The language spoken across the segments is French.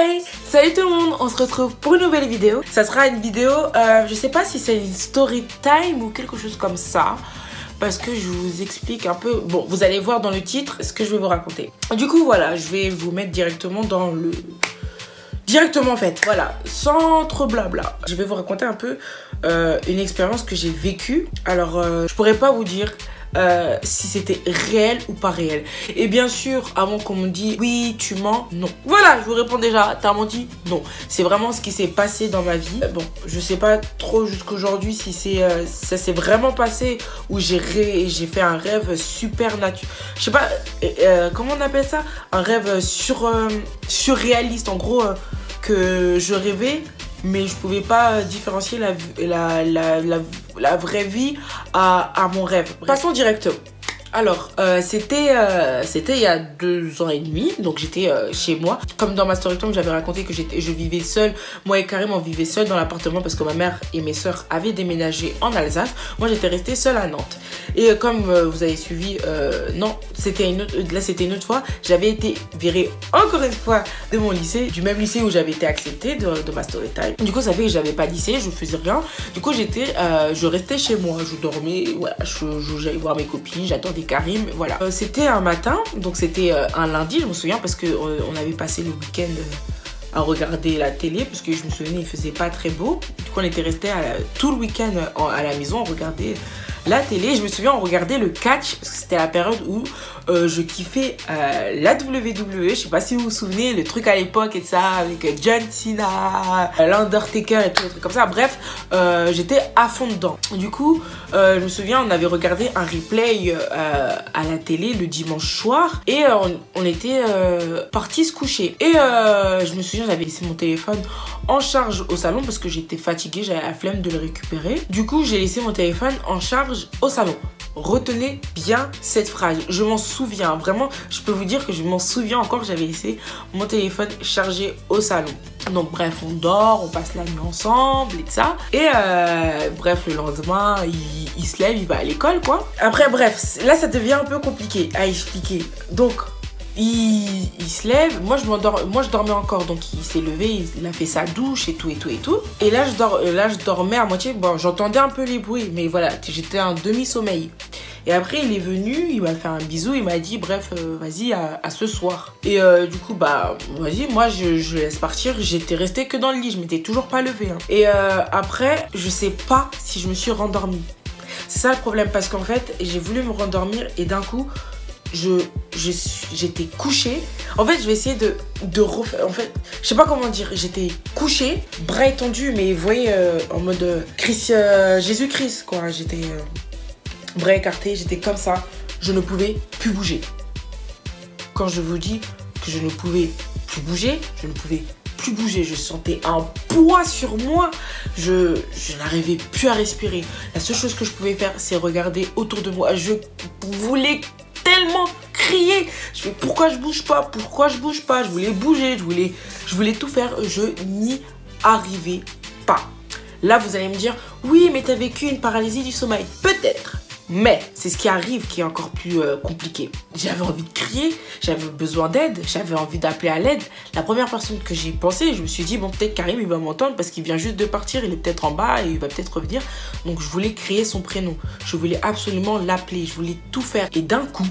Hey, salut tout le monde, on se retrouve pour une nouvelle vidéo. Ça sera une vidéo, je sais pas si c'est une story time ou quelque chose comme ça, parce que je vous explique un peu, bon, vous allez voir dans le titre ce que je vais vous raconter. Du coup, voilà, je vais vous mettre directement dans le... Directement en fait, voilà, sans trop blabla. Je vais vous raconter un peu une expérience que j'ai vécue. Alors, je pourrais pas vous dire si c'était réel ou pas réel. Et bien sûr, avant qu'on me dise oui, tu mens, non. Voilà, je vous réponds déjà, t'as menti? Non. C'est vraiment ce qui s'est passé dans ma vie. Bon, je sais pas trop jusqu'aujourd'hui si ça s'est vraiment passé ou j'ai fait un rêve super naturel. Je sais pas, comment on appelle ça? Un rêve surréaliste, en gros, que je rêvais, mais je pouvais pas différencier la vraie vie à mon rêve. Passons directement. Alors, c'était il y a 2 ans et demi, donc j'étais chez moi. Comme dans ma story time, j'avais raconté que je vivais seule. Moi et Karim, on vivait seul dans l'appartement parce que ma mère et mes soeurs avaient déménagé en Alsace. Moi, j'étais restée seule à Nantes. Et comme vous avez suivi, non, c'était une autre fois, j'avais été virée encore une fois de mon lycée, du même lycée où j'avais été acceptée de ma story time. Du coup, ça fait que j'avais pas de lycée, je faisais rien. Du coup, je restais chez moi, je dormais, voilà, j'allais voir mes copines, j'attendais Karim, voilà. C'était un matin, donc c'était un lundi, je me souviens, parce que on avait passé le week-end à regarder la télé, parce que je me souvenais, il faisait pas très beau. Du coup, on était resté tout le week-end à la maison, on regardait la télé. Je me souviens, on regardait le catch, parce que c'était la période où je kiffais la WWE. Je sais pas si vous vous souvenez, le truc à l'époque et ça, avec John Cena, l'Undertaker et tout, des trucs comme ça. Bref, j'étais à fond dedans. Du coup, je me souviens, on avait regardé un replay à la télé le dimanche soir et on était partis se coucher. Et je me souviens, j'avais laissé mon téléphone en charge au salon parce que j'étais fatiguée, j'avais la flemme de le récupérer. Du coup, j'ai laissé mon téléphone en charge au salon. Retenez bien cette phrase, je m'en souviens, vraiment, je peux vous dire que je m'en souviens encore, j'avais laissé mon téléphone chargé au salon. Donc bref, on dort, on passe la nuit ensemble et tout ça. Et bref, le lendemain, il se lève, il va à l'école quoi. Après bref, là ça devient un peu compliqué à expliquer. Donc il se lève, moi je dormais encore, donc il s'est levé, il a fait sa douche et tout. Et là je dormais à moitié, bon j'entendais un peu les bruits, mais voilà, j'étais en demi-sommeil. Et après il est venu, il m'a fait un bisou, il m'a dit bref, vas-y à ce soir. Et du coup bah vas-y, moi je laisse partir, j'étais restée que dans le lit, je m'étais toujours pas levée. Hein. Et après, je sais pas si je me suis rendormie. C'est ça le problème, parce qu'en fait j'ai voulu me rendormir et d'un coup j'étais couchée. En fait, je vais essayer de refaire. En fait, je sais pas comment dire. J'étais couchée, bras étendus, mais vous voyez, en mode Jésus-Christ, quoi. J'étais bras écartés, j'étais comme ça. Je ne pouvais plus bouger. Quand je vous dis que je ne pouvais plus bouger, je ne pouvais plus bouger. Je sentais un poids sur moi. Je n'arrivais plus à respirer. La seule chose que je pouvais faire, c'est regarder autour de moi. Je voulais tellement crier. Je fais pourquoi je bouge pas, je voulais bouger, je voulais tout faire, je n'y arrivais pas. Là vous allez me dire oui mais t'as vécu une paralysie du sommeil, peut-être, mais c'est ce qui arrive qui est encore plus compliqué. J'avais envie de crier, j'avais besoin d'aide, j'avais envie d'appeler à l'aide. La première personne que j'ai pensé, je me suis dit bon peut-être Karim il va m'entendre parce qu'il vient juste de partir, il est peut-être en bas et il va peut-être revenir. Donc je voulais crier son prénom, je voulais absolument l'appeler, je voulais tout faire. Et d'un coup,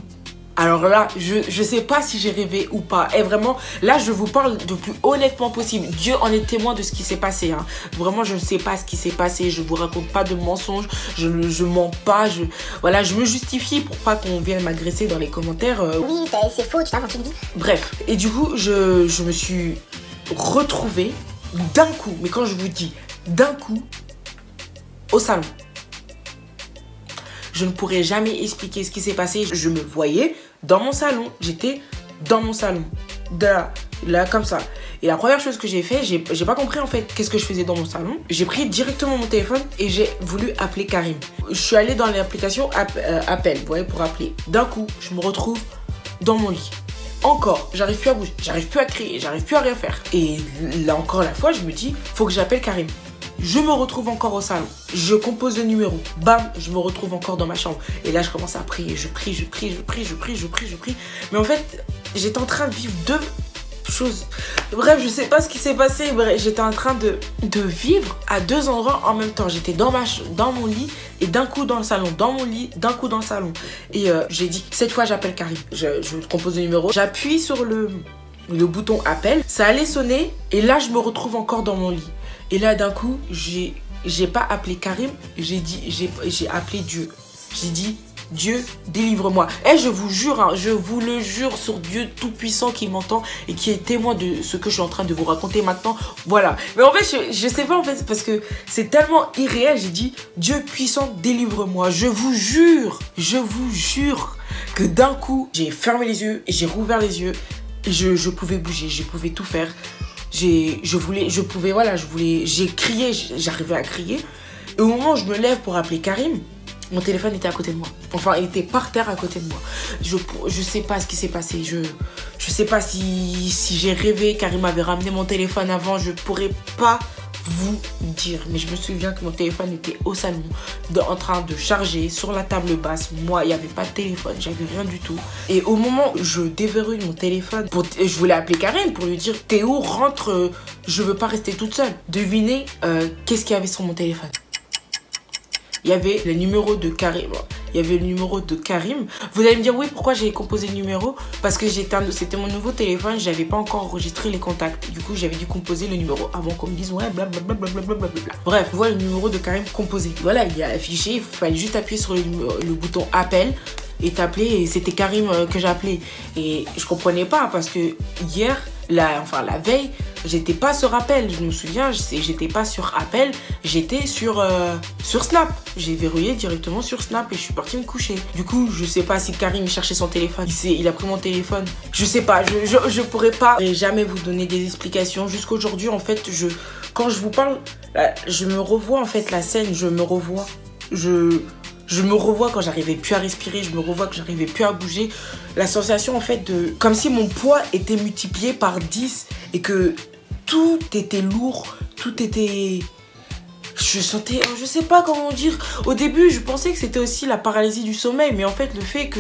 alors là, je sais pas si j'ai rêvé ou pas. Et vraiment, là, je vous parle le plus honnêtement possible. Dieu en est témoin de ce qui s'est passé. Hein. Vraiment, je ne sais pas ce qui s'est passé. Je vous raconte pas de mensonges. Je mens pas. Voilà, je me justifie pour pas qu'on vienne m'agresser dans les commentaires. Oui, c'est faux, tu t'as inventé une vie. Bref. Et du coup, je me suis retrouvée d'un coup. Mais quand je vous dis d'un coup, au salon. Je ne pourrais jamais expliquer ce qui s'est passé. Je me voyais dans mon salon. J'étais dans mon salon. Là, comme ça. Et la première chose que j'ai fait, j'ai pas compris en fait qu'est-ce que je faisais dans mon salon. J'ai pris directement mon téléphone et j'ai voulu appeler Karim. Je suis allée dans l'application appel, vous voyez, pour appeler. D'un coup, je me retrouve dans mon lit. Encore, j'arrive plus à bouger, j'arrive plus à crier, j'arrive plus à rien faire. Et là encore la fois, je me dis, faut que j'appelle Karim. Je me retrouve encore au salon. Je compose le numéro. Bam, je me retrouve encore dans ma chambre. Et là, je commence à prier. Je prie. Mais en fait, j'étais en train de vivre deux chose. Bref, je sais pas ce qui s'est passé. Bref, j'étais en train de vivre à deux endroits en même temps. J'étais dans mon lit et d'un coup dans le salon. Dans mon lit, d'un coup dans le salon. Et j'ai dit, cette fois j'appelle Karim. Je compose le numéro. J'appuie sur le bouton appel. Ça allait sonner et là je me retrouve encore dans mon lit. Et là d'un coup, j'ai pas appelé Karim. J'ai appelé Dieu. J'ai dit, Dieu, délivre-moi. Et je vous jure, hein, je vous le jure sur Dieu tout-puissant qui m'entend et qui est témoin de ce que je suis en train de vous raconter maintenant. Voilà. Mais en fait, je sais pas en fait, parce que c'est tellement irréel. J'ai dit, Dieu puissant, délivre-moi. Je vous jure que d'un coup, j'ai fermé les yeux et j'ai rouvert les yeux et je pouvais bouger, je pouvais tout faire. J'ai crié, j'arrivais à crier. Et au moment où je me lève pour appeler Karim, mon téléphone était à côté de moi. Enfin, il était par terre à côté de moi. Je sais pas ce qui s'est passé. Je sais pas si j'ai rêvé. Karim avait ramené mon téléphone avant. Je pourrais pas vous dire. Mais je me souviens que mon téléphone était au salon, en train de charger sur la table basse. Moi, il n'y avait pas de téléphone. J'avais rien du tout. Et au moment où je déverrouille mon téléphone, je voulais appeler Karim pour lui dire, Théo, rentre. Je veux pas rester toute seule. Devinez qu'est-ce qu'il y avait sur mon téléphone. Il y avait le numéro de Karim. Vous allez me dire, oui, pourquoi j'ai composé le numéro? Parce que c'était mon nouveau téléphone, j'avais pas encore enregistré les contacts. Du coup, j'avais dû composer le numéro avant qu'on me dise, ouais, blablabla. Bref, voilà le numéro de Karim composé. Voilà, il est affiché, il fallait juste appuyer sur le bouton appel et t'appeler. Et c'était Karim que j'appelais. Et je comprenais pas parce que hier, la veille, j'étais pas sur appel. Je me souviens, j'étais pas sur appel, j'étais sur Snap. J'ai verrouillé directement sur Snap et je suis partie me coucher. Du coup, je sais pas si Karim cherchait son téléphone. Il a pris mon téléphone. Je sais pas, je pourrais pas jamais vous donner des explications. Jusqu'aujourd'hui, en fait, quand je vous parle, je me revois en fait la scène, je me revois. Je me revois quand j'arrivais plus à respirer, je me revois que j'arrivais plus à bouger. La sensation en fait comme si mon poids était multiplié par 10 et que tout était lourd, tout était... Je sentais, je sais pas comment dire. Au début, je pensais que c'était aussi la paralysie du sommeil, mais en fait, le fait que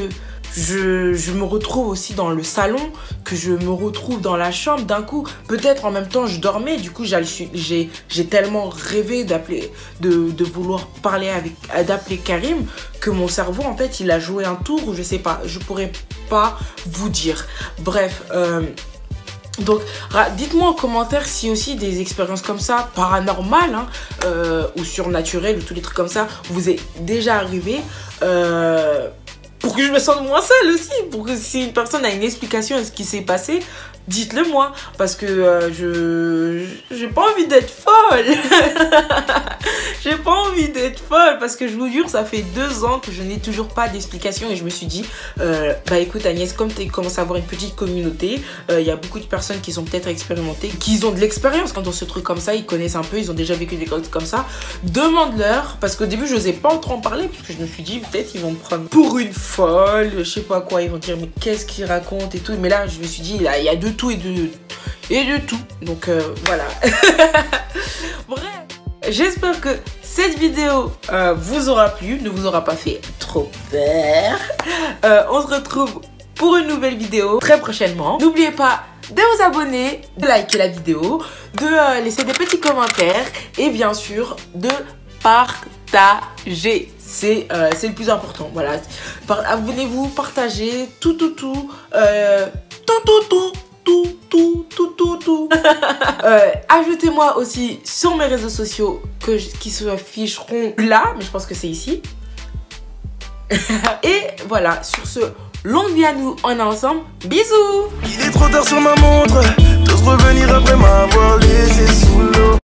je me retrouve aussi dans le salon, que je me retrouve dans la chambre, d'un coup, peut-être en même temps, je dormais. Du coup, j'ai tellement rêvé de vouloir parler d'appeler Karim, que mon cerveau, en fait, il a joué un tour où je sais pas, je pourrais pas vous dire. Bref, donc, dites-moi en commentaire si aussi des expériences comme ça, paranormales ou surnaturelles ou tous les trucs comme ça, vous est déjà arrivé pour que je me sente moins seule aussi, pour que si une personne a une explication à ce qui s'est passé, dites-le moi, parce que j'ai pas envie d'être folle. J'ai pas envie d'être folle, parce que je vous jure, ça fait 2 ans que je n'ai toujours pas d'explication et je me suis dit, bah écoute Agnès, comme tu commences à avoir une petite communauté, il y a beaucoup de personnes qui sont peut-être expérimentées, qui ont de l'expérience quand on se truc comme ça, ils connaissent un peu, ils ont déjà vécu des choses comme ça. Demande-leur, parce qu'au début je n'osais pas trop en parler, parce que je me suis dit, peut-être ils vont me prendre pour une folle, je sais pas quoi, ils vont dire mais qu'est-ce qu'ils racontent et tout, mais là je me suis dit, il y a de tout et de tout, donc voilà. Bref, j'espère que cette vidéo vous aura plu, ne vous aura pas fait trop peur. On se retrouve pour une nouvelle vidéo très prochainement. N'oubliez pas de vous abonner, de liker la vidéo, de laisser des petits commentaires et bien sûr de partager. C'est le plus important. Voilà. Abonnez-vous, partagez tout. Ajoutez-moi aussi sur mes réseaux sociaux qui s'afficheront là, mais je pense que c'est ici. Et voilà, sur ce, longue vie à nous, on est ensemble. Bisous. Il est trop tard sur ma montre, j'ose revenir après m'avoir laissé sous l'eau.